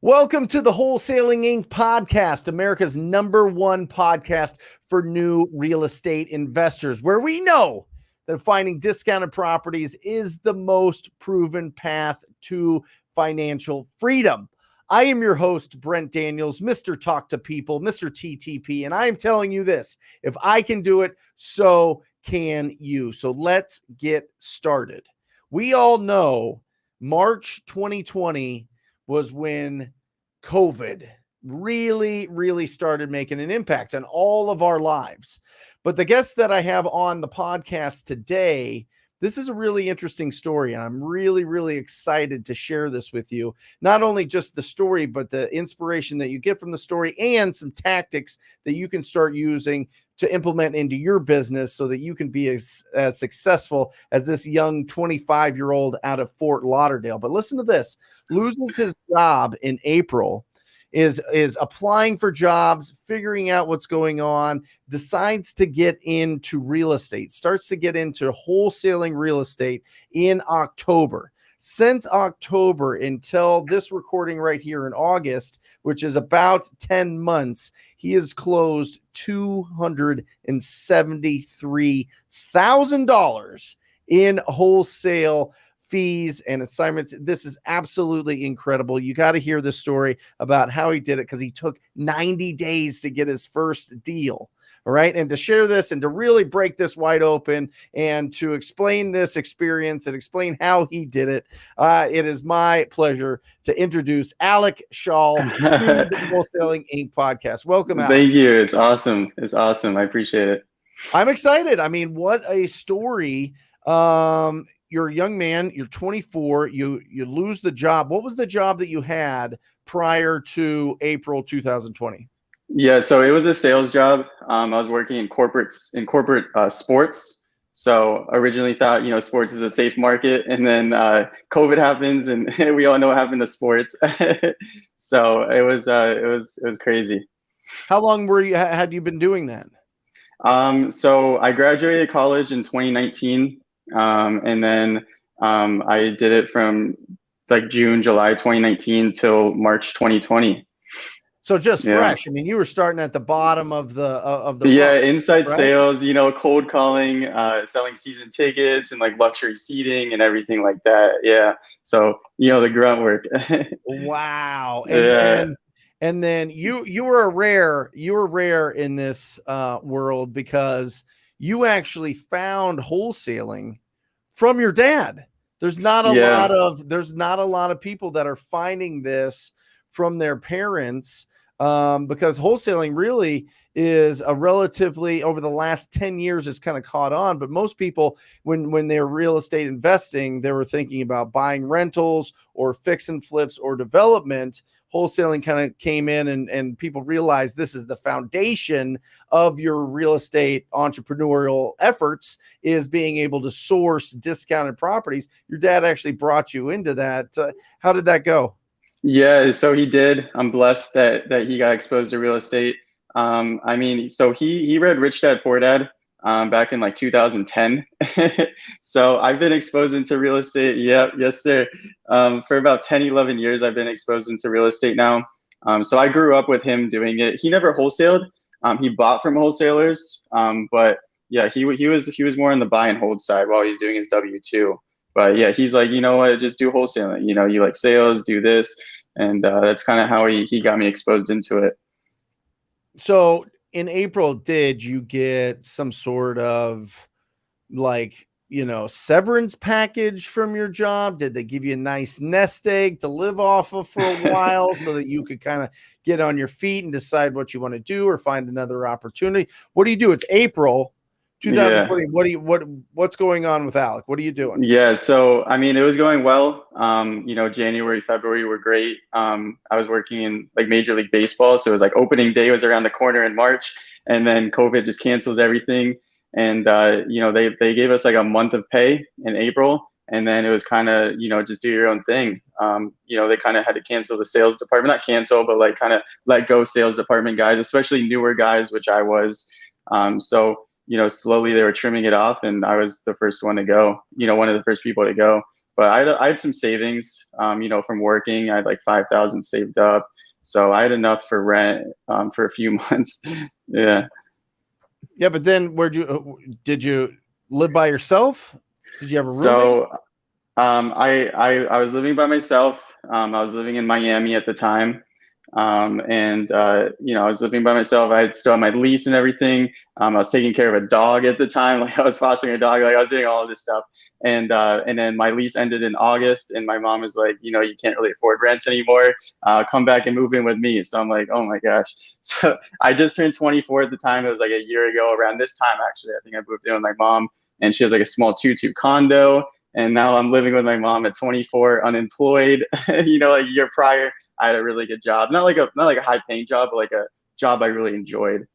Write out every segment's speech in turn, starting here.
Welcome to the Wholesaling Inc. podcast, America's #1 podcast for new real estate investors, where we know that finding discounted properties is the most proven path to financial freedom. I am your host, Brent Daniels, Mr. Talk to People, Mr. TTP, and I am telling you this: if I can do it, so can you. So let's get started. We all know March 2020 was when COVID really started making an impact on all of our lives. But the guest that I have on the podcast today, this is a really interesting story, and I'm really excited to share this with you. Not only just the story, but the inspiration that you get from the story and some tactics that you can start using to implement into your business so that you can be as successful as this young 25-year-old out of Fort Lauderdale. But listen to this: loses his job in April, is applying for jobs, figuring out what's going on, decides to get into real estate, starts to get into wholesaling real estate in October. Since October until this recording right here in August, which is about 10 months, he has closed $273,000 in wholesale fees and assignments. This is absolutely incredible. You got to hear the story about how he did it, because he took 90 days to get his first deal. All right. And to share this and to really break this wide open and to explain this experience and explain how he did it, it is my pleasure to introduce Alec Shaw to the Wholesaling Inc. podcast. Welcome, Alec. Thank you. It's awesome. I appreciate it. I'm excited. I mean, what a story. You're a young man, you're 24, you lose the job. What was the job that you had prior to April 2020? Yeah, so it was a sales job. I was working in corporate sports. So originally thought, sports is a safe market, and then COVID happens, and we all know what happened to sports. So it was crazy. How long had you been doing that? So I graduated college in 2019, and then I did it from like July 2019 till March 2020. So just fresh. I mean, you were starting at the bottom of the inside right? Sales, cold calling, selling season tickets and like luxury seating and everything like that. Yeah. So, the grunt work. Wow. And then you were rare in this world, because you actually found wholesaling from your dad. There's not a lot of people that are finding this from their parents, because wholesaling really is a relatively, over the last 10 years, it's kind of caught on. But most people, when they're real estate investing, they were thinking about buying rentals or fix and flips or development. Wholesaling kind of came in and people realized this is the foundation of your real estate entrepreneurial efforts, is being able to source discounted properties. Your dad actually brought you into that. How did that go? Yeah, so he did. I'm blessed that he got exposed to real estate. So he read Rich Dad Poor Dad back in like 2010. So I've been exposed into real estate. Yeah, yes, sir. For about 10, 11 years, I've been exposed into real estate now. So I grew up with him doing it. He never wholesaled. He bought from wholesalers. But yeah, he was more on the buy and hold side while he's doing his W-2. But yeah, he's like, you know what, just do wholesaling. You like sales, do this. And that's kind of how he got me exposed into it. So in April, did you get some sort of severance package from your job? Did they give you a nice nest egg to live off of for a while so that you could kind of get on your feet and decide what you want to do or find another opportunity? What do you do? It's April 2020. Yeah. What's going on with Alec? What are you doing? Yeah, so I mean, it was going well. January, February were great. I was working in like Major League Baseball, so it was like opening day was around the corner in March, and then COVID just cancels everything. And they gave us like a month of pay in April, and then it was kind of just do your own thing. They kind of had to cancel the sales department, not cancel, but like kind of let go sales department guys, especially newer guys, which I was. Slowly they were trimming it off, and I was the first one to go, one of the first people to go. But I had some savings, from working. I had like 5,000 saved up. So I had enough for rent for a few months. Yeah. Yeah, but then did you live by yourself? Did you have a roommate? So I was living by myself. I was living in Miami at the time. And I was living by myself. I had still had my lease and everything. I was taking care of a dog at the time. Like I was fostering a dog. Like I was doing all of this stuff. And then my lease ended in August, and my mom was like, you can't really afford rents anymore. Come back and move in with me. So I'm like, oh my gosh. So I just turned 24 at the time. It was like a year ago around this time, actually. I think I moved in with my mom, and she has like a small 2-2 condo. And now I'm living with my mom at 24, unemployed. A year prior, I had a really good job, not like a high paying job, but like a job I really enjoyed.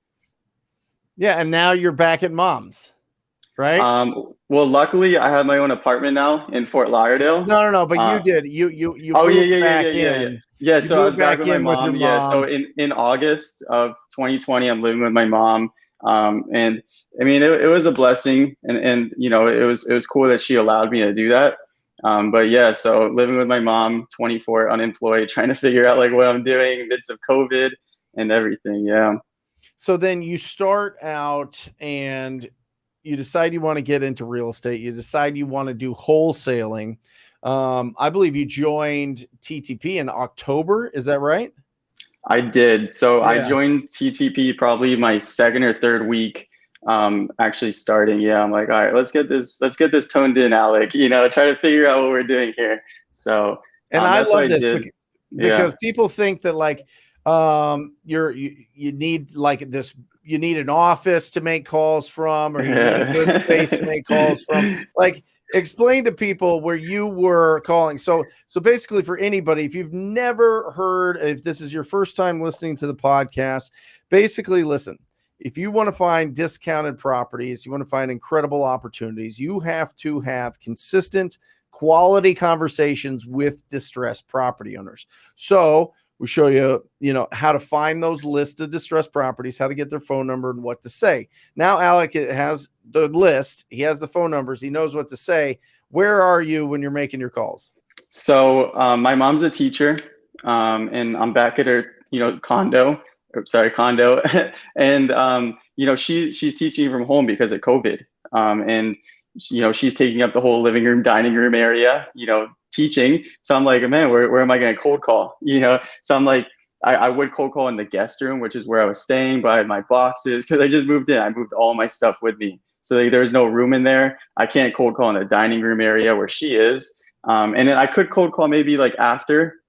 Yeah, and now you're back at mom's, right? Well, luckily I have my own apartment now in Fort Lauderdale. No, but you did. You Oh moved yeah. back in. Yeah, You so I was moved back back with my in with your mom. Yeah, so mom. in August of 2020, I'm living with my mom. And I mean, it was a blessing, and it was cool that she allowed me to do that. But yeah, so living with my mom, 24, unemployed, trying to figure out like what I'm doing midst of COVID and everything. Yeah. So then you start out and you decide you want to get into real estate. You decide you want to do wholesaling. I believe you joined TTP in October. Is that right? I did. So I Yeah. joined TTP probably my second or third week actually starting. Yeah, I'm like, all right, let's get this toned in, Alec, try to figure out what we're doing here. So And I that's what love I this did. because people think that like you need like this, you need an office to make calls from, or you need a good space to make calls from. Like, explain to people where you were calling. So basically, for anybody, if you've never heard, if this is your first time listening to the podcast, basically listen. If you want to find discounted properties, you want to find incredible opportunities, you have to have consistent quality conversations with distressed property owners. So we show you, how to find those lists of distressed properties, how to get their phone number and what to say. Now, Alec has the list. He has the phone numbers. He knows what to say. Where are you when you're making your calls? So my mom's a teacher, and I'm back at her, condo. And she's teaching from home because of COVID. And she's taking up the whole living room, dining room area, teaching. So I'm like, man, where am I going to cold call? So I'm like, I would cold call in the guest room, which is where I was staying, but I had my boxes because I just moved in. I moved all my stuff with me. So there's no room in there. I can't cold call in the dining room area where she is. And then I could cold call maybe after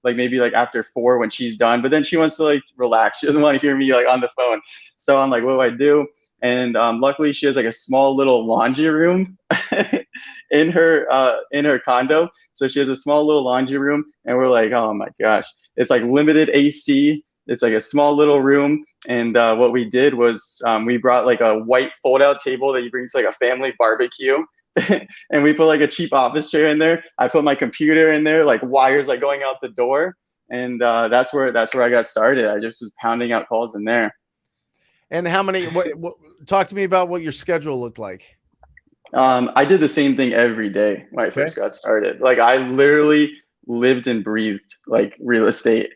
4 when she's done, but then she wants to like relax. She doesn't want to hear me like on the phone. So I'm like, what do I do? And luckily she has like a small little laundry room in her condo. So she has a small little laundry room, and we're like, oh my gosh, it's like limited AC. It's like a small little room. And what we did was we brought like a white fold out table that you bring to like a family barbecue. And we put like a cheap office chair in there. I put my computer in there, like wires like going out the door. And that's where I got started. I just was pounding out calls in there. And how many, talk to me about what your schedule looked like. I did the same thing every day when I first got started. Like I literally lived and breathed like real estate.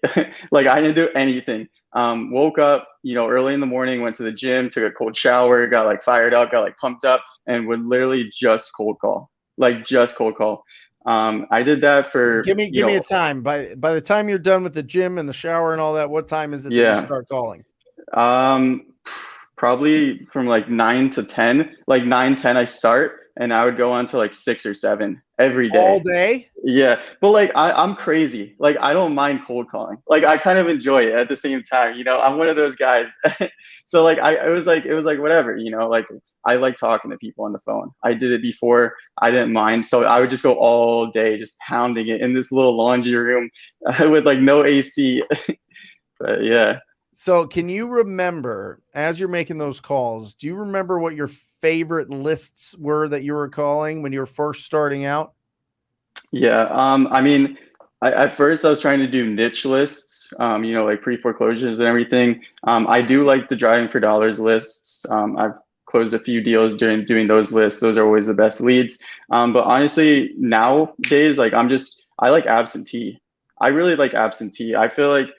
Like I didn't do anything. Woke up, early in the morning, went to the gym, took a cold shower, got like fired up, got like pumped up, and would literally just cold call. I did that for give me a time. By the time you're done with the gym and the shower and all that, what time is it that you start calling? Probably from like 9 to 10. Like 9-10 I start, and I would go on to like 6 or 7 every day. All day? Yeah. But like I'm crazy. Like I don't mind cold calling. Like I kind of enjoy it at the same time. I'm one of those guys. So like it was like whatever, like I like talking to people on the phone. I did it before. I didn't mind. So I would just go all day just pounding it in this little laundry room with like no AC. But yeah. So can you remember, as you're making those calls, do you remember what your favorite lists were that you were calling when you were first starting out? Yeah. I mean, at first I was trying to do niche lists, like pre-foreclosures and everything. I do like the driving for dollars lists. closed a few deals during doing those lists. Those are always the best leads. But honestly, nowadays, like I like absentee. I really like absentee. I feel like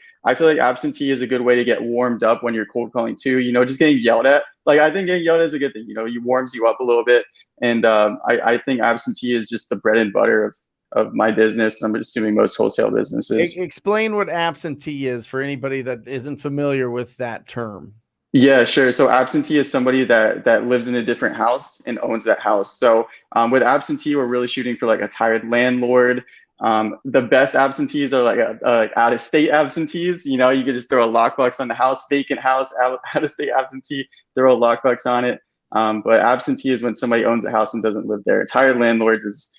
absentee is a good way to get warmed up when you're cold calling too. Just getting yelled at. Like I think getting yelled at is a good thing. It warms you up a little bit. And I think absentee is just the bread and butter of my business. I'm assuming most wholesale businesses. Explain what absentee is for anybody that isn't familiar with that term. Yeah, sure. So absentee is somebody that lives in a different house and owns that house. So with absentee, we're really shooting for like a tired landlord. The best absentees are like out-of-state absentees. You could just throw a lockbox on the house, vacant house, out-of-state absentee, throw a lockbox on it. But absentee is when somebody owns a house and doesn't live there. Tired landlords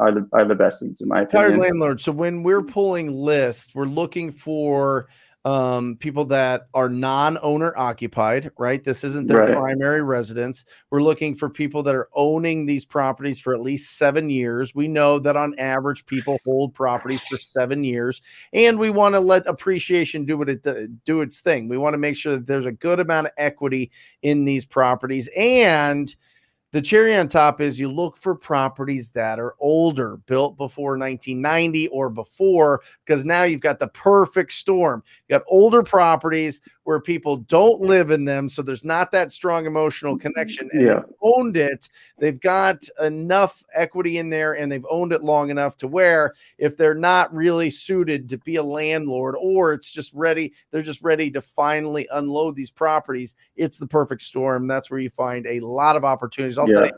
are the best leads in my opinion. Tired landlord. So when we're pulling lists, we're looking for people that are non-owner occupied, right? This isn't their primary residence. We're looking for people that are owning these properties for at least 7 years. We know that on average, people hold properties for 7 years, and we want to let appreciation do its thing. We want to make sure that there's a good amount of equity in these properties. And the cherry on top is you look for properties that are older, built before 1990 or before, because now you've got the perfect storm. You got older properties where people don't live in them, so there's not that strong emotional connection, and they've owned it. They've got enough equity in there, and they've owned it long enough to where if they're not really suited to be a landlord, or it's just ready, they're just ready to finally unload these properties, it's the perfect storm. That's where you find a lot of opportunities. I'll tell you,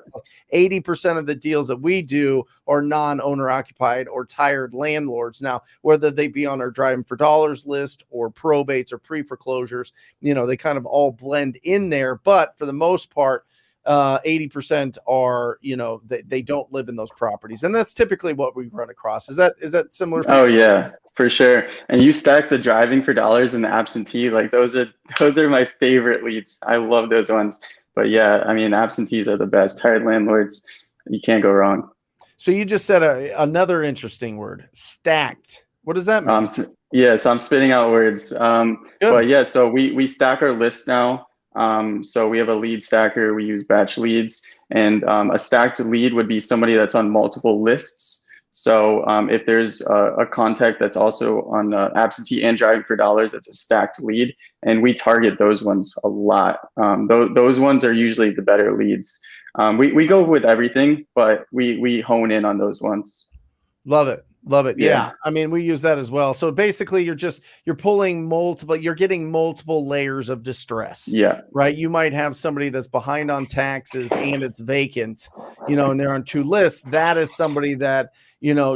80% of the deals that we do are non-owner occupied or tired landlords. Now, whether they be on our driving for dollars list or probates or pre-foreclosures, they kind of all blend in there. But for the most part, 80% are, they don't live in those properties. And that's typically what we run across. Is that similar? Oh yeah, for sure. And you stack the driving for dollars and the absentee, like those are my favorite leads. I love those ones. But yeah, I mean, absentees are the best. Tired landlords, you can't go wrong. So you just said another interesting word, stacked. What does that mean? So I'm spitting out words. But yeah, so we stack our lists now. So we have a lead stacker. We use batch leads, and a stacked lead would be somebody that's on multiple lists. So if there's a contact that's also on absentee and driving for dollars, it's a stacked lead, and we target those ones a lot. Those ones are usually the better leads. We go with everything, but we hone in on those ones. Love it. Love it. Yeah. I mean, we use that as well. So basically you're pulling you're getting multiple layers of distress. Yeah. Right. You might have somebody that's behind on taxes and it's vacant, and they're on 2 lists. That is somebody that,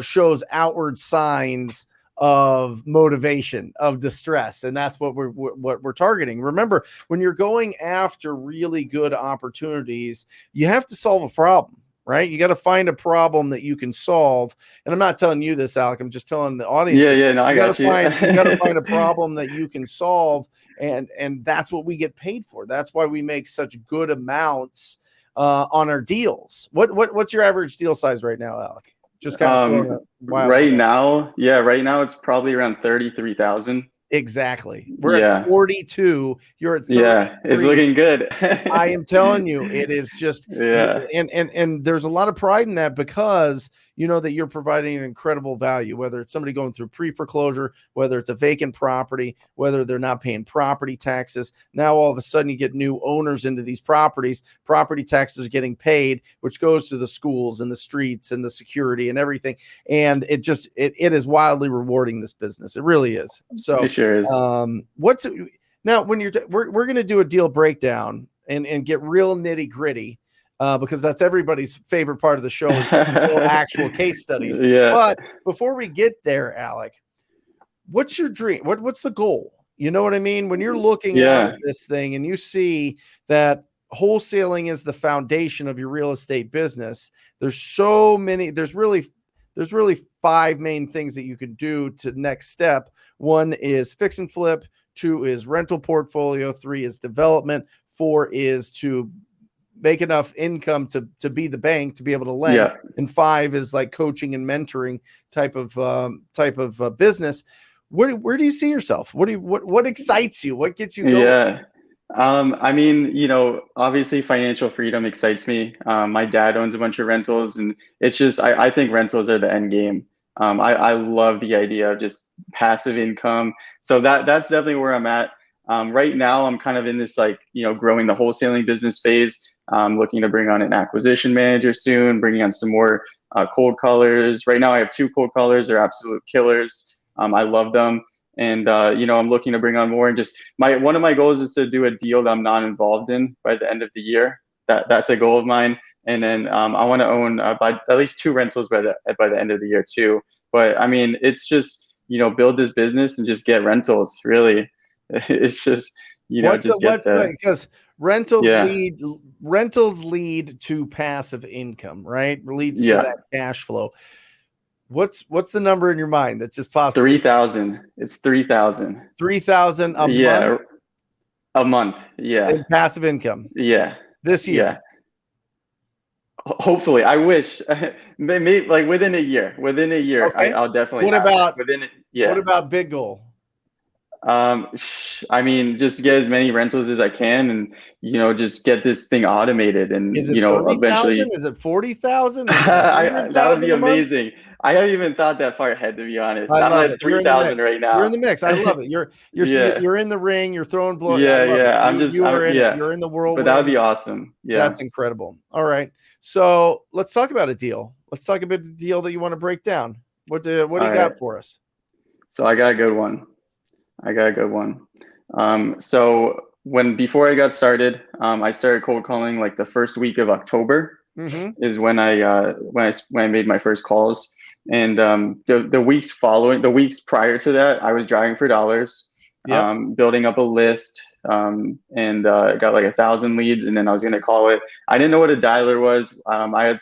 shows outward signs of motivation, of distress. And that's what we're targeting. Remember, when you're going after really good opportunities, you have to solve a problem. Right? You got to find a problem that you can solve. And I'm not telling you this, Alec. I'm just telling the audience. Yeah. No, I got you. You got to find a problem that you can solve. And that's what we get paid for. That's why we make such good amounts on our deals. What's your average deal size right now, Alec? Just kind of right now. Yeah. Right now it's probably around 33,000. Exactly. We're at 42. You're at 33. Yeah, it's looking good. I am telling you, it is just and there's a lot of pride in that because you know that you're providing an incredible value, whether it's somebody going through pre-foreclosure, whether it's a vacant property, whether they're not paying property taxes. Now all of a sudden you get new owners into these properties, property taxes are getting paid, which goes to the schools and the streets and the security and everything. And it is wildly rewarding, this business. It really is. So it sure is. Now when we're going to do a deal breakdown and get real nitty gritty. Because that's everybody's favorite part of the show is the actual case studies. Yeah. But before we get there, Alec, what's your dream? What's the goal? You know what I mean? When you're looking at this thing and you see that wholesaling is the foundation of your real estate business, there's really 5 main things that you can do to next step. 1 is fix and flip. 2 is rental portfolio. 3 is development. 4 is to make enough income to be the bank to be able to lend. Yeah. And 5 is like coaching and mentoring type of business. Where do you see yourself? What excites you? What gets you going? I mean, obviously financial freedom excites me. My dad owns a bunch of rentals, and it's just, I think rentals are the end game. I love the idea of just passive income. So that's definitely where I'm at. Right now, I'm kind of in this like, growing the wholesaling business phase. Looking to bring on an acquisition manager soon, bringing on some more cold callers. Right now, I have two cold callers. They're absolute killers. I love them. And I'm looking to bring on more, and just one of my goals is to do a deal that I'm not involved in by the end of the year. That's a goal of mine. And then I want to own by at least two rentals by the end of the year too. But I mean, it's just build this business and just get rentals. Really, it's just just get the because yeah rentals lead to passive income, right? Leads to yeah that cash flow. What's the number in your mind that just pops? 3,000. It's 3,000. 3,000 a month Yeah, a month. Yeah, in passive income yeah, this year. yeah. Hopefully, I wish maybe like within a year. Within a year, Okay. I'll definitely What have it. about Yeah. big goal? I mean, just get as many rentals as I can, and just get this thing automated, and Is it 30,000? eventually, Is it 40,000? Is it that would be 100,000 a month? amazing. I haven't even thought that far ahead, to be honest. I I'm love at it. You're in the 3,000 mix. right You're in now. the mix. I love it. Yeah, You're in the ring. You're throwing blow. I yeah, love it. yeah. You are in it. Yeah. You're in the But that would whirlwind. be awesome. Yeah. That's incredible. All right. So let's talk about a deal. Let's talk about a deal that you want to break down. What do you All got right. for us? So I got a good one. So before I got started, I started cold calling like the first week of October. Mm-hmm. Is when I made my first calls, and the weeks prior to that, I was driving for dollars, Yep. building up a list, and got like 1,000 leads, and then I was gonna call it. I didn't know what a dialer was. I had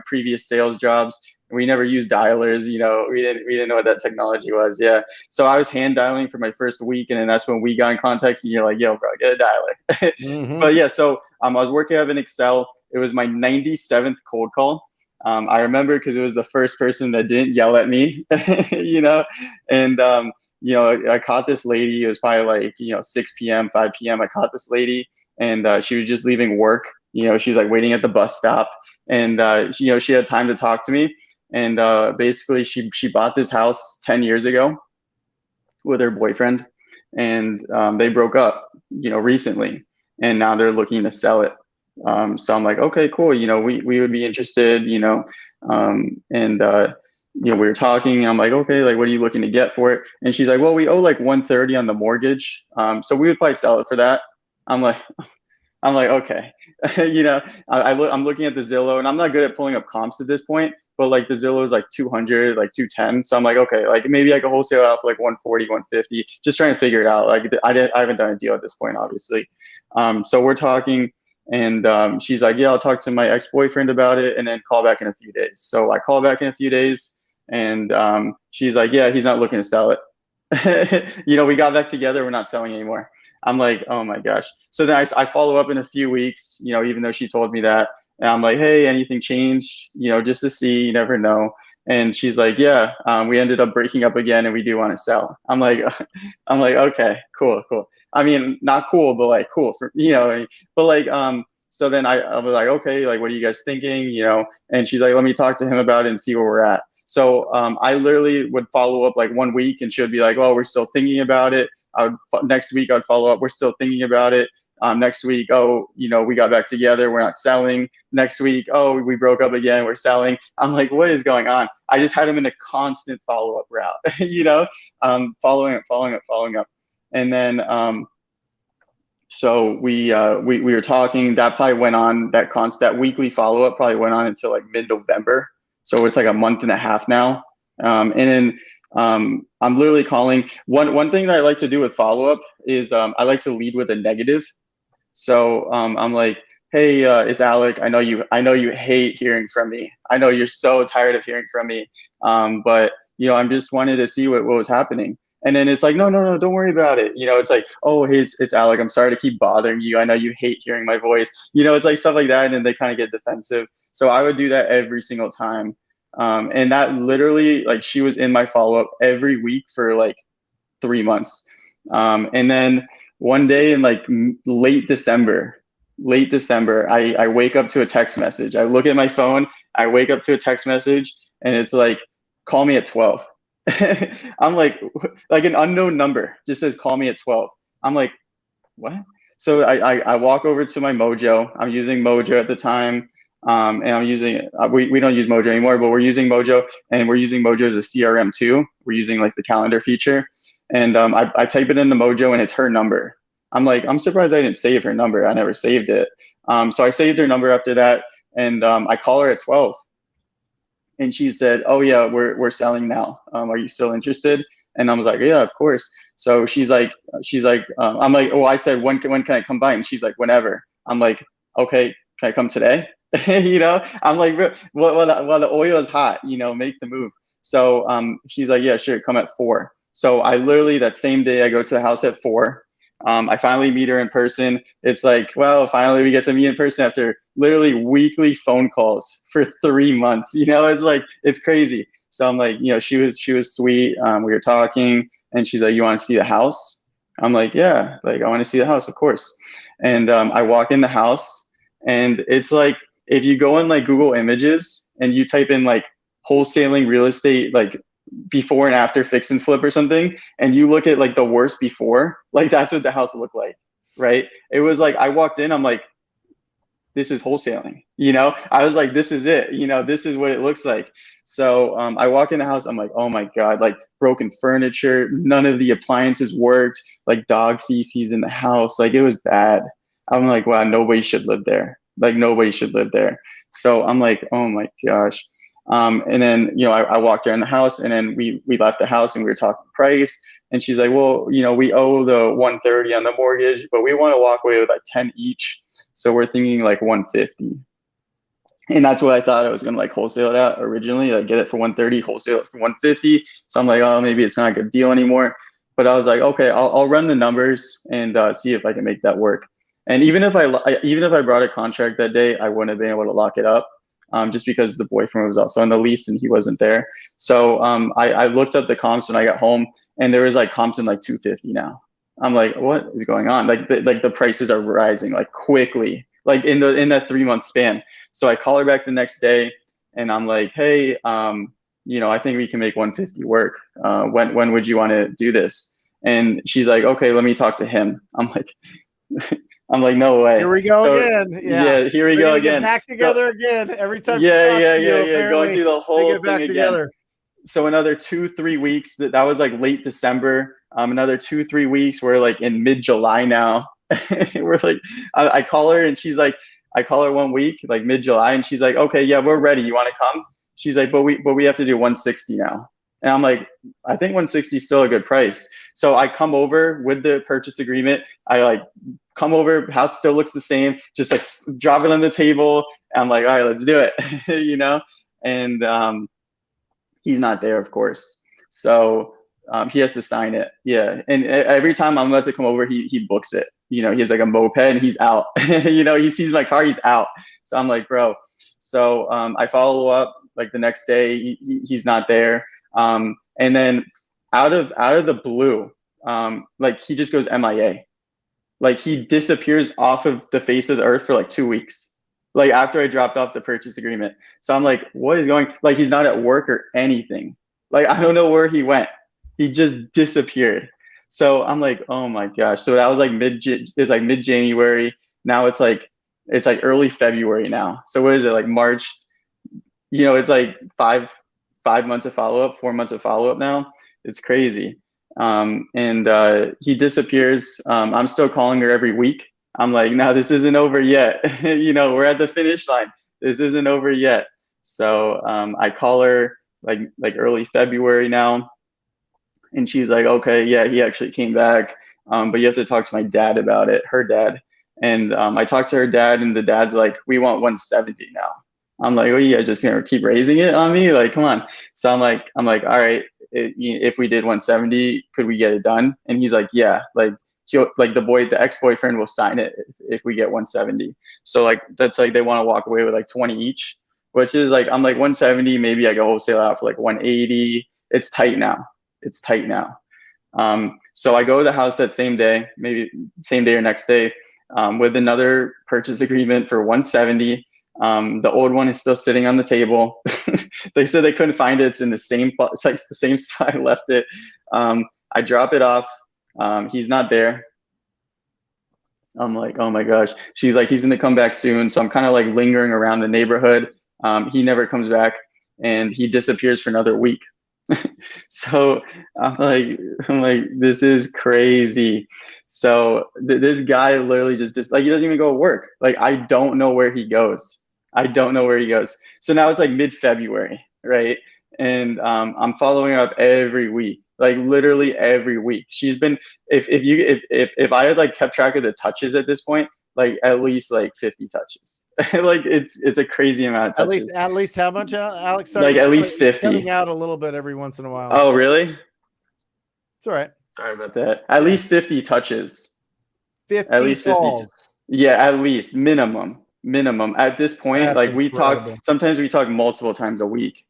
previous sales jobs. We never used dialers, we didn't know what that technology was. Yeah. So I was hand dialing for my first week, and then that's when we got in contact, and you're like, yo, bro, get a dialer. Mm-hmm. But yeah, so I was working out of an Excel. It was my 97th cold call. I remember because it was the first person that didn't yell at me, and I caught this lady. It was probably like 6 p.m., 5 p.m. I caught this lady, and she was just leaving work. She was like waiting at the bus stop, and she had time to talk to me. And basically, she bought this house 10 years ago with her boyfriend, and they broke up, recently, and now they're looking to sell it. So I'm like, okay, cool. We would be interested, and we were talking. I'm like, okay, like, what are you looking to get for it? And she's like, well, we owe like 130 on the mortgage, so we would probably sell it for that. I'm like, okay, I'm looking at the Zillow, and I'm not good at pulling up comps at this point, but like the Zillow is like 200, like 210. So I'm like, okay, like maybe I could wholesale out for like 140, 150, just trying to figure it out. Like I haven't done a deal at this point, obviously. So we're talking, and she's like, yeah, I'll talk to my ex-boyfriend about it, and then call back in a few days. So I call back in a few days, and she's like, yeah, he's not looking to sell it. We got back together. We're not selling anymore. I'm like, oh my gosh. So then I follow up in a few weeks, even though she told me that. And I'm like, hey, anything changed? Just to see, you never know. And she's like, yeah, we ended up breaking up again, and we do want to sell. I'm like, okay, cool. I mean, not cool, but like cool for, but like, so then I was like, okay, like, what are you guys thinking? And she's like, let me talk to him about it and see where we're at. So I literally would follow up like 1 week, and she would be like, oh, we're still thinking about it. Next week I'd follow up, we're still thinking about it. Next week, oh, we got back together, we're not selling. Next week, oh, we broke up again, we're selling. I'm like, what is going on? I just had him in a constant follow-up route, following up. And then so we were talking. That probably went on, that weekly follow-up probably went on until like mid-November. So it's like a month and a half now. And then I'm literally calling. One thing that I like to do with follow-up is I like to lead with a negative. So I'm like, hey, it's Alec. I know you hate hearing from me. I know you're so tired of hearing from me. But I'm just wanted to see what was happening. And then it's like, no, don't worry about it. It's like, oh, hey, it's Alec. I'm sorry to keep bothering you. I know you hate hearing my voice. It's like stuff like that. And then they kind of get defensive. So I would do that every single time. And that literally, like, she was in my follow-up every week for like 3 months. And then one day in like late December, I wake up to a text message. I look at my phone, I wake up to a text message, and it's like, call me at 12. I'm like an unknown number just says, call me at 12. I'm like, what? So I walk over to my Mojo. I'm using Mojo at the time. And I'm using, we don't use Mojo anymore, but we're using Mojo, and we're using Mojo as a CRM too. We're using like the calendar feature. And I type it in the Mojo, and it's her number. I'm like, I'm surprised I didn't save her number. I never saved it. So I saved her number after that, and I call her at 12. And she said, oh yeah, we're selling now. Are you still interested? And I was like, yeah, of course. So she's like, I'm like, oh, I said, when can I come by? And she's like, whenever. I'm like, okay, can I come today? You know, I'm like, well, the oil is hot, you know, make the move. So she's like, yeah, sure, come at 4. So I literally, that same day, I go to the house at 4. I finally meet her in person. It's like, well, finally we get to meet in person after literally weekly phone calls for 3 months. You know, it's like, it's crazy. So I'm like, you know, she was sweet. We were talking, and she's like, you want to see the house? I'm like, yeah, like I want to see the house, of course. And I walk in the house, and it's like, if you go on like Google Images and you type in like wholesaling real estate, like before and after fix and flip or something, and you look at like the worst before, like that's what the house looked like, right? It was like, I walked in, I'm like, this is wholesaling, you know? I was like, this is it, you know, this is what it looks like. So I walk in the house, I'm like, oh my God, like broken furniture, none of the appliances worked, like dog feces in the house, like it was bad. I'm like, wow, nobody should live there. Like nobody should live there. So I'm like, oh my gosh. And then, you know, I walked around the house, and then we left the house, and we were talking price. And she's like, well, you know, we owe the 130 on the mortgage, but we want to walk away with like 10 each. So we're thinking like 150. And that's what I thought I was going to like wholesale it at originally, like get it for 130, wholesale it for 150. So I'm like, oh, maybe it's not a good deal anymore. But I was like, okay, I'll run the numbers and see if I can make that work. And even if I brought a contract that day, I wouldn't have been able to lock it up, just because the boyfriend was also on the lease and he wasn't there. So I looked up the comps when I got home, and there was like comps in like 250 now. I'm like, what is going on? Like the prices are rising like quickly, like in that 3 month span. So I call her back the next day, and I'm like, hey, you know, I think we can make 150 work. When would you want to do this? And she's like, okay, let me talk to him. I'm like, no way. Here we go again. Yeah, here we go again. Get back together again. Every time. Yeah. Going through the whole thing back again. Together. So another 2-3 weeks. That was like late December. Another 2-3 weeks. We're like in mid-July now. We're like, I call her, and she's like, I call her 1 week, like mid-July, and she's like, okay, yeah, we're ready. You want to come? She's like, but we have to do 160 now. And I'm like, I think 160 is still a good price. So I come over with the purchase agreement. I like come over, house still looks the same, just like drop it on the table. I'm like, all right, let's do it, you know? And he's not there, of course. So he has to sign it. Yeah. And every time I'm about to come over, he books it. You know, he has like a moped, and he's out. You know, he sees my car, he's out. So I'm like, bro. So I follow up like the next day, he's not there. And then out of the blue, like he just goes MIA. Like he disappears off of the face of the earth for like 2 weeks. Like after I dropped off the purchase agreement. So I'm like, what is going, like he's not at work or anything. Like I don't know where he went. He just disappeared. So I'm like, oh my gosh. So that was like mid-January. Now it's like early February now. So what is it, like March? You know, it's like five months of follow-up, 4 months of follow-up now. It's crazy. And he disappears. I'm still calling her every week. I'm like, no, this isn't over yet. You know, we're at the finish line. This isn't over yet. So I call her like early February now. And she's like, okay, yeah, he actually came back. But you have to talk to my dad about it, her dad. And I talked to her dad, and the dad's like, we want 170 now. I'm like, oh, you guys just gonna keep raising it on me? Like, come on. So I'm like, all right, if we did 170, could we get it done? And he's like, yeah, like the ex-boyfriend will sign it if we get 170. So like, that's like, they want to walk away with like 20 each, which is like, I'm like 170, maybe I go wholesale out for like 180. It's tight now. So I go to the house that same day, maybe same day or next day, with another purchase agreement for 170. The old one is still sitting on the table. They said they couldn't find it. It's in the same, it's like the same spot I left it. I drop it off. He's not there. I'm like, oh my gosh. She's like, he's gonna come back soon. So I'm kind of like lingering around the neighborhood. He never comes back, and he disappears for another week. So I'm like, this is crazy. So this guy literally just like, he doesn't even go to work. Like, I don't know where he goes. I don't know where he goes. So now it's like mid-February, right? And I'm following up every week, like literally every week. She's been, if I had like kept track of the touches at this point, like at least like 50 touches. Like it's a crazy amount of touches. At least how much, Alex? Sorry, like at least 50. Cutting out a little bit every once in a while. Oh, really? It's all right. Sorry about that. At least 50 touches. 50 at least 50. calls. Yeah, at least minimum. At this point, That's like we incredible. sometimes we talk multiple times a week.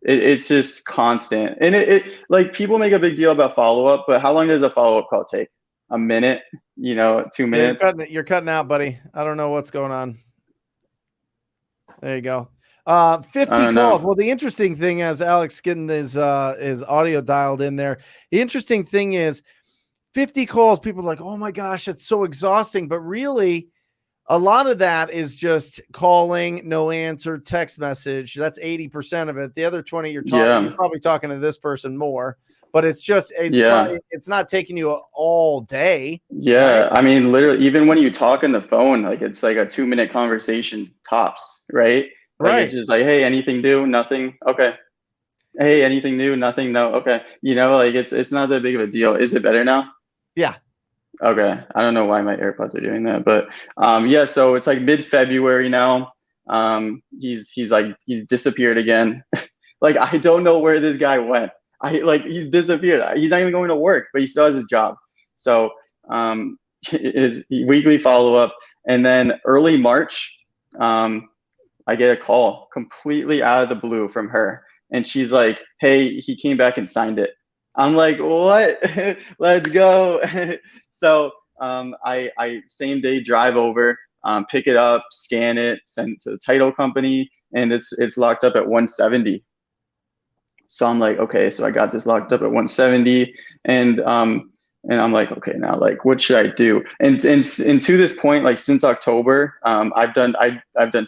It's just constant. And it like, people make a big deal about follow-up, but how long does a follow-up call take? A minute, 2 minutes? Yeah, you're cutting out, buddy. I don't know what's going on. There you go. 50 calls. Well, the interesting thing, as Alex getting his audio dialed in there, the interesting thing is 50 calls. People are like, oh my gosh, it's so exhausting. But really, a lot of that is just calling, no answer, text message. That's 80% of it. The other 20, you're probably talking to this person more. But it's just, it's not taking you all day. Yeah. Right? I mean, literally, even when you talk on the phone, like it's like a 2-minute conversation tops, right? Like, it's just like, hey, anything new? Nothing. Okay. Hey, anything new? Nothing. No. Okay. Like it's not that big of a deal. Is it better now? Yeah. Okay. I don't know why my AirPods are doing that, but yeah, so it's like mid-February now. He's disappeared again. Like, I don't know where this guy went. He's disappeared. He's not even going to work, but he still has his job. So his weekly follow-up. And then early March, I get a call completely out of the blue from her. And she's like, hey, he came back and signed it. I'm like, what? Let's go. So I same day drive over, pick it up, scan it, send it to the title company, and it's locked up at 170. So I'm like, okay, so I got this locked up at 170, and I'm like, okay, now like, what should I do? And to this point, like since October, I've done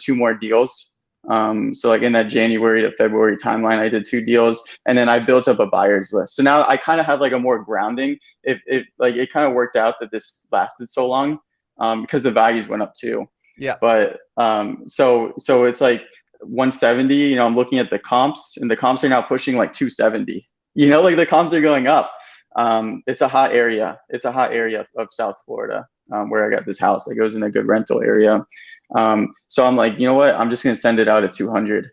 2 more deals. So like in that January to February timeline, I did 2 deals, and then I built up a buyer's list. So now I kind of have like a more grounding. If like, it kind of worked out that this lasted so long, because the values went up too. Yeah. But so it's like 170. I'm looking at the comps, and the comps are now pushing like 270. Like the comps are going up. It's a hot area. It's a hot area of South Florida, where I got this house that goes in a good rental area. So I'm like, you know what? I'm just going to send it out at 200.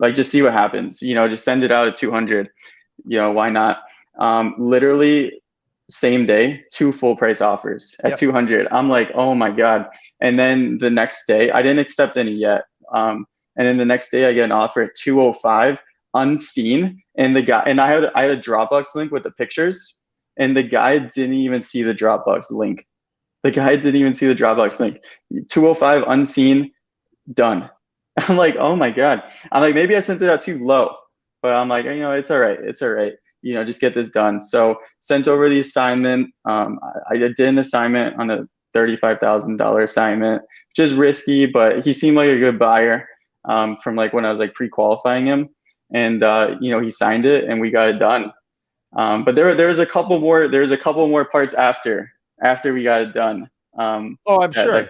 Like, just see what happens, just send it out at 200. Why not? Literally same day, 2 full price offers at 200. I'm like, oh my God. And then the next day, I didn't accept any yet. And then the next day I get an offer at 205, unseen. And the guy, and I had a Dropbox link with the pictures, and the guy didn't even see the Dropbox link. The guy didn't even see the Dropbox link. 205, unseen, done. I'm like, oh my God. I'm like, maybe I sent it out too low, but I'm like, it's all right. It's all right. Just get this done. So sent over the assignment. I did an assignment on a $35,000 assignment, which is risky, but he seemed like a good buyer, from like when I was like pre-qualifying him, and he signed it and we got it done. But there's a couple more parts after we got it done. I'm sure.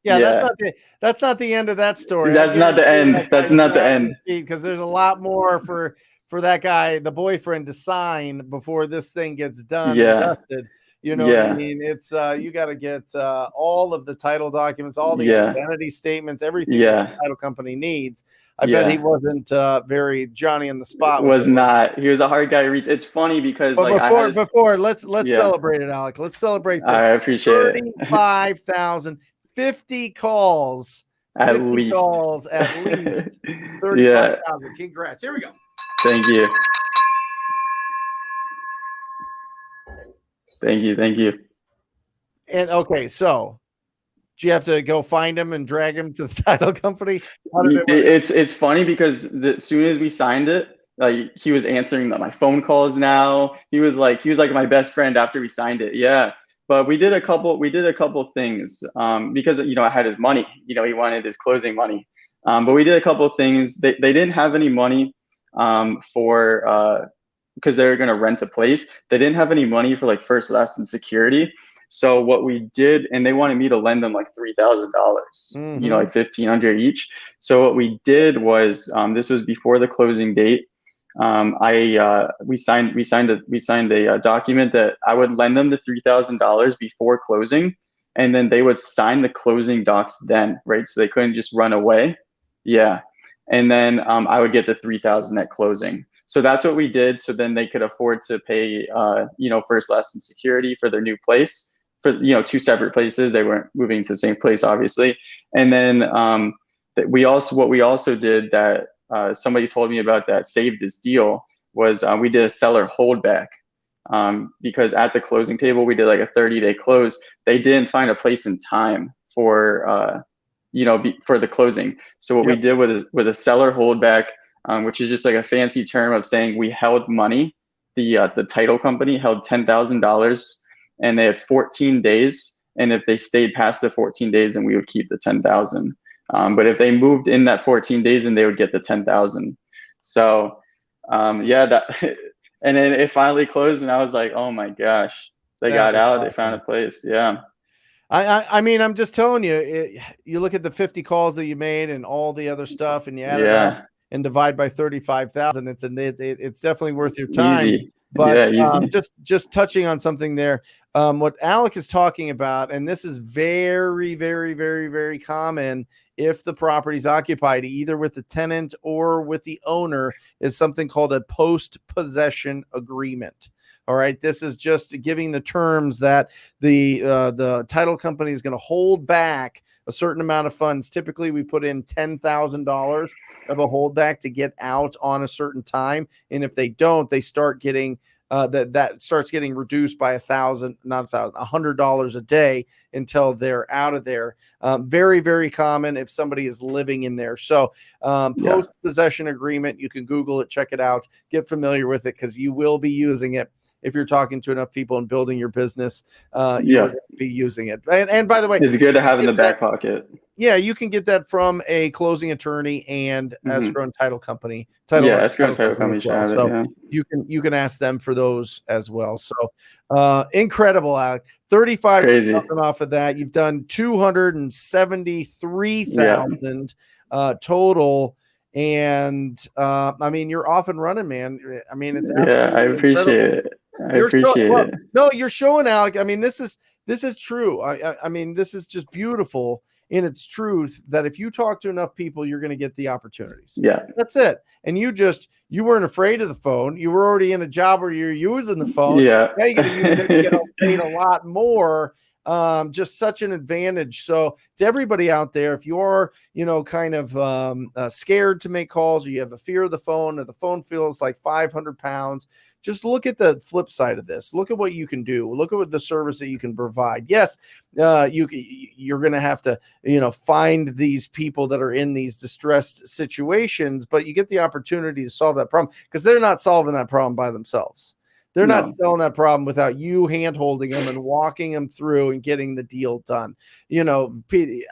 That's not the end of that story. That's not the end. That's not the end. Because there's a lot more for that guy, the boyfriend, to sign before this thing gets done and dusted. What I mean? It's you got to get all of the title documents, all the identity statements, everything that the title company needs. I bet he wasn't very Johnny on the spot. Was not. He was a hard guy to reach. It's funny because before let's celebrate it, Alec. Let's celebrate this. I appreciate it. 35,000, 50 calls. At 50 least. calls, at least 35,000. Congrats. Here we go. Thank you. Thank you. Thank you. And okay, so do you have to go find him and drag him to the title company? How did it work? It's funny because as soon as we signed it, like he was answering my phone calls now. He was like my best friend after we signed it. Yeah. But we did a couple things because I had his money. He wanted his closing money. But we did a couple things. They didn't have any money for because they were going to rent a place. They didn't have any money for like first, last, and security. So what we did, and they wanted me to lend them like $3,000, like $1,500 each. So what we did was, this was before the closing date. We signed a document that I would lend them the $3,000 before closing, and then they would sign the closing docs then, right? So they couldn't just run away. Yeah, and then I would get the $3,000 at closing. So that's what we did. So then they could afford to pay, first, last, and security for their new place. For two separate places, they weren't moving to the same place, obviously. And then what we also did that somebody told me about that saved this deal was we did a seller holdback because at the closing table we did like a 30-day close. They didn't find a place in time for for the closing. So what we did was a seller holdback, which is just like a fancy term of saying we held money. The title company held $10,000. And they had 14 days. And if they stayed past the 14 days, then we would keep the 10,000. But if they moved in that 14 days, then they would get the 10,000. So, that, and then it finally closed, and I was like, oh my gosh, they got out. Awesome. They found a place. Yeah. I mean, I'm just telling you, you look at the 50 calls that you made and all the other stuff, and you add it up and divide by 35,000. It's definitely worth your time. Easy. But just touching on something there, what Alec is talking about, and this is very, very, very, very common if the property is occupied either with the tenant or with the owner, is something called a post-possession agreement. All right, this is just giving the terms that the title company is going to hold back a certain amount of funds. Typically, we put in $10,000 of a holdback to get out on a certain time, and if they don't, they start getting that starts getting reduced by $100 a day until they're out of there. Very, very common if somebody is living in there. So post-possession agreement, you can Google it, check it out, get familiar with it, because you will be using it. If you're talking to enough people and building your business, you'll be using it. And by the way, it's good to have in the back pocket. Yeah, you can get that from a closing attorney and escrow and title company. Escrow and title company. Well. So you can ask them for those as well. So incredible, Alec. 35 off of that. You've done 273,000 total. And I mean, you're off and running, man. I mean, it's I appreciate it. No, you're showing, Alec. I mean, this is true. I mean, this is just beautiful in its truth, that if you talk to enough people, you're going to get the opportunities. Yeah, that's it. And you weren't afraid of the phone. You were already in a job where you're using the phone. Yeah, now you're going to use it and get paid a lot more. Just such an advantage. So to everybody out there, if you're, kind of scared to make calls, or you have a fear of the phone, or the phone feels like 500 pounds, just look at the flip side of this. Look at what you can do. Look at what the service that you can provide. Yes, you're going to have to, find these people that are in these distressed situations, but you get the opportunity to solve that problem, because they're not solving that problem by themselves. They're not selling that problem without you hand-holding them and walking them through and getting the deal done.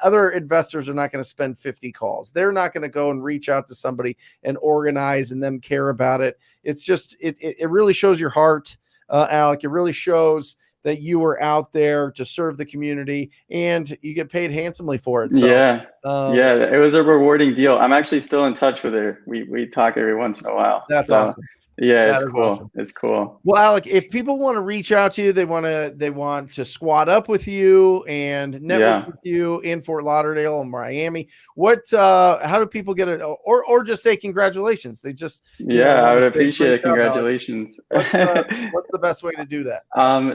Other investors are not going to spend 50 calls. They're not going to go and reach out to somebody and organize and them care about it. It's just, it really shows your heart, Alec. It really shows that you are out there to serve the community, and you get paid handsomely for it. So, it was a rewarding deal. I'm actually still in touch with her. We talk every once in a while. That's awesome. Yeah, it's cool. Awesome. It's cool. Well, Alec, if people want to reach out to you, they want to squat up with you and network with you in Fort Lauderdale and Miami. How do people get it? Or just say congratulations. They just I would appreciate it. Congratulations. What's the best way to do that?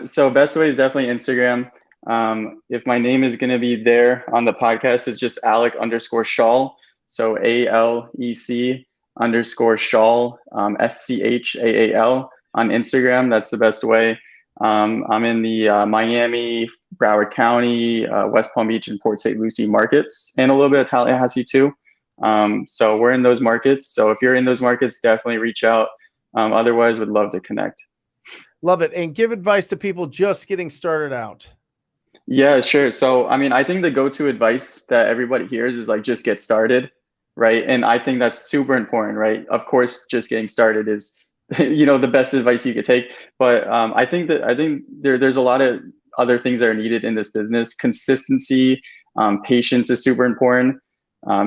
So best way is definitely Instagram. If my name is going to be there on the podcast, it's just Alec_Schall. So ALEC _Schall, SCHAAL on Instagram. That's the best way. I'm in the Miami, Broward County, West Palm Beach, and Port St. Lucie markets, and a little bit of Tallahassee too. So we're in those markets. So if you're in those markets, definitely reach out. Otherwise, would love to connect. Love it. And give advice to people just getting started out. Yeah, sure. So, I mean, I think the go-to advice that everybody hears is like, just get started, right? And I think that's super important, right? Of course, just getting started is, the best advice you could take. But I think there's a lot of other things that are needed in this business. Consistency, patience is super important.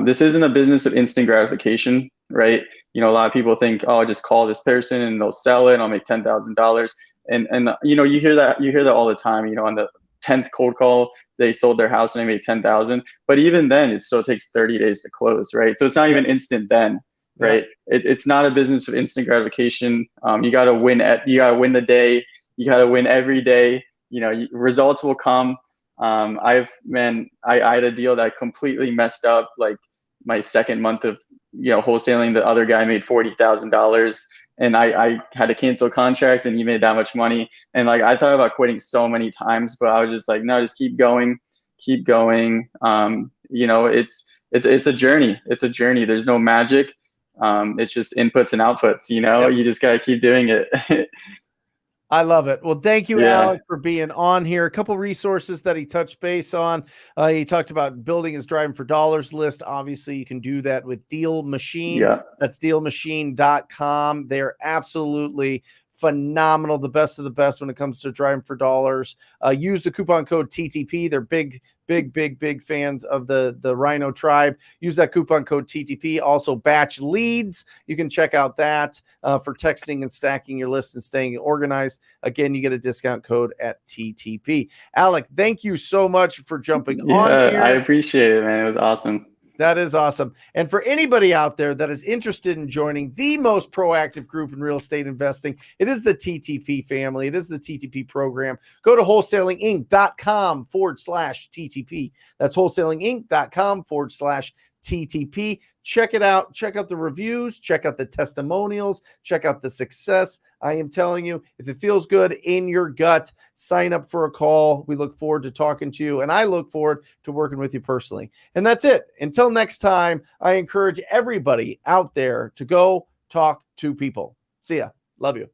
This isn't a business of instant gratification, right? A lot of people think, oh, I'll just call this person and they'll sell it and I'll make $10,000. And you hear that all the time. On the 10th cold call, they sold their house and they made 10,000. But even then, it still takes 30 days to close, right? So it's not even instant then, right? It's not a business of instant gratification. You got to win the day. You got to win every day. Results will come. I had a deal that completely messed up like my second month of wholesaling. The other guy made $40,000 and I had to cancel a contract and he made that much money. And like, I thought about quitting so many times, but I was just like, no, just keep going. It's a journey. It's a journey. There's no magic. It's just inputs and outputs, You just got to keep doing it. I love it. Well, thank you, Alex, for being on here. A couple resources that he touched base on. He talked about building his Driving for Dollars list. Obviously, you can do that with Deal Machine. Yeah. That's dealmachine.com. They're absolutely phenomenal. The best of the best when it comes to Driving for Dollars. Use the coupon code TTP. They're big fans of the Rhino tribe. Use that coupon code TTP. Also, batch leads. You can check out that for texting and stacking your list and staying organized. Again, you get a discount code at TTP. Alec, thank you so much for jumping on here. I appreciate it, man. It was awesome. That is awesome. And for anybody out there that is interested in joining the most proactive group in real estate investing, it is the TTP family. It is the TTP program. Go to wholesalinginc.com/TTP. That's wholesalinginc.com/TTP. Check it out. Check out the reviews. Check out the testimonials. Check out the success. I am telling you, if it feels good in your gut, sign up for a call. We look forward to talking to you, and I look forward to working with you personally. And that's it. Until next time, I encourage everybody out there to go talk to people. See ya. Love you.